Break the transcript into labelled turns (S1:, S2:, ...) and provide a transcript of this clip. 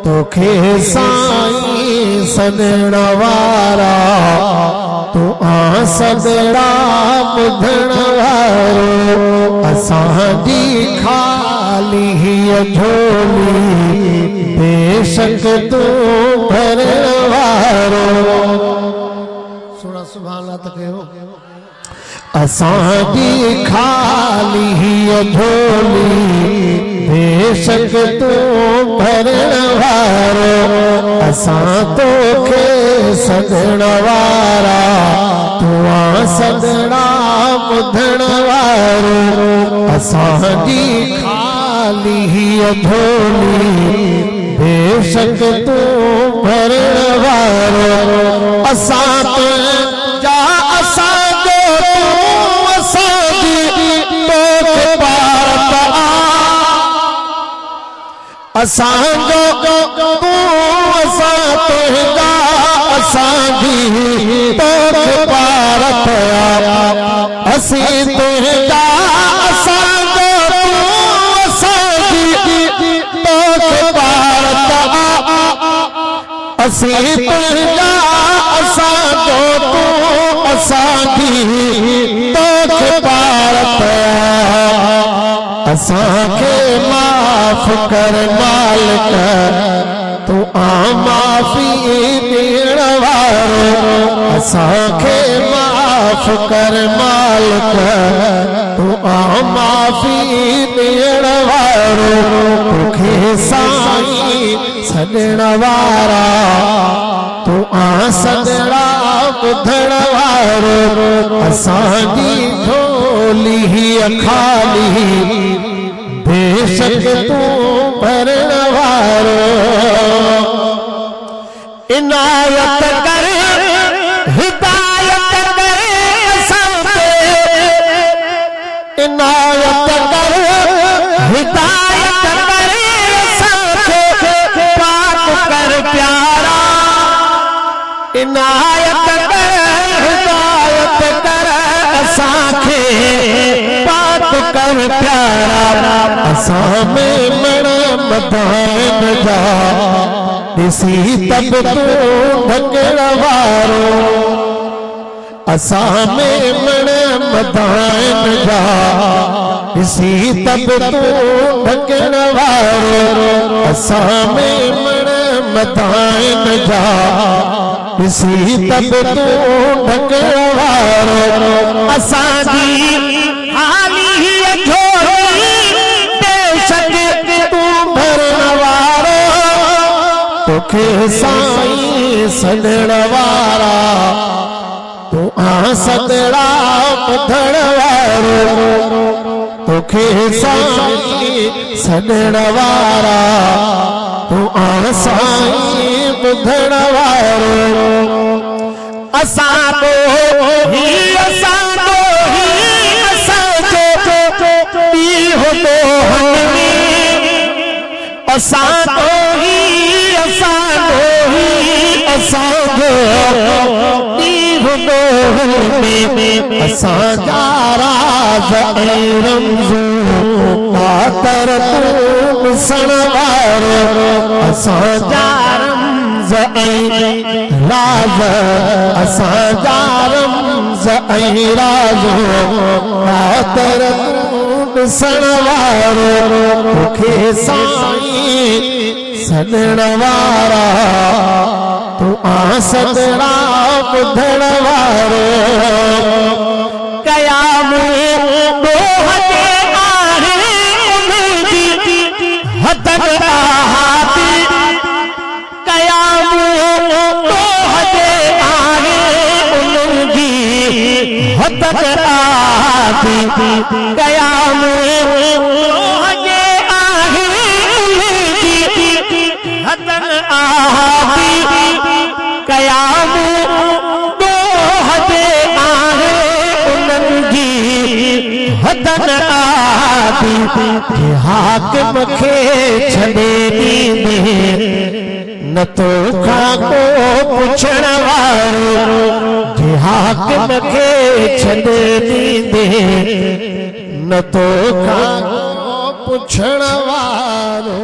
S1: तोखे साईं सॾण वारा तू आ सदड़ा ॿुधण वारो असांजी खाली हीअ झोली बेशक तू भरण वारो सुणा सुभाणे त कयो असांजी खाली हीअ झोली बेशक तू भरण वारो असां तोखे सॾण वारा तू आ सदड़ा ॿुधण वारो असांजी खाली हीअ झोली बेशक तू भरण वारो असां तुंहिंजा असांजो तूं असांजी तोखे पारत असांजो तूं असां तुंहिंजा असांजी तोखे पारत असीं तुंहिंजा असांजो तूं असांजी तोखे पारत असीं तुंहिंजा असांजो तूं असांजी तोखे पारत असांखे माफ़ कर मालिक तू आ माफ़ी ॾियण वारो असांखे माफ़ कर मालिक तू आ माफ़ी ॾियण वारो तोखे साईं सॾण वारा तू आ सदड़ा ॿुधण वारो असांजी झोली हीअ खाली बेशक तू भरण वारो इनायत कर हिदायत कर असां ते इनायत कर हिदायत कर असां ते पाक कर प्यारा इनायत कर हिदायत कर असां खे पाक कर प्यारा असां में मण मदान जा ॾिसी तब तूं ढकण वारो असां में मण मदान जा ॾिसी तब तूं ढकण वारो असां में मण मदान जा ॾिसी तब तूं ढकण वारो असांजी हाली हीअ झोली बेशक तूं भरण वारो तोखे साईं सॾण वारा तू आ सदड़ा ॿुधण वारो तोखे साईं सॾण वारा तू आ साईं ॿुधण वारो असां तो ही असांजो ॾींहुं ॾोहनि असां तो ही असांजो ॾींहुं ॾोहनि असांजा राज़ ऐं रमज़ूं पातर तूं ॾिसण वारो असांजा रमज़ ऐं राज़ असांजा रमज़ ऐं राज़ पातर तूं ॾिसण वारो तोखे साईं सॾण वारा तू आ सदड़ा ॿुधण वारो क़याम ॾोह ते आहे उनजी हदन आहाती क़याम ॾोह ते आहे उनजी हदन आहाती क़याम ॾोह ते आहे उनजी हदन आहाती क़याम ॾोह ते आहे उनजी हदन आहाती हाकिम खे छॾे ॾींदे न तोखां को पुछण वारो हाकिम खे छॾे ॾींदे न तोखां को पुछण वारो।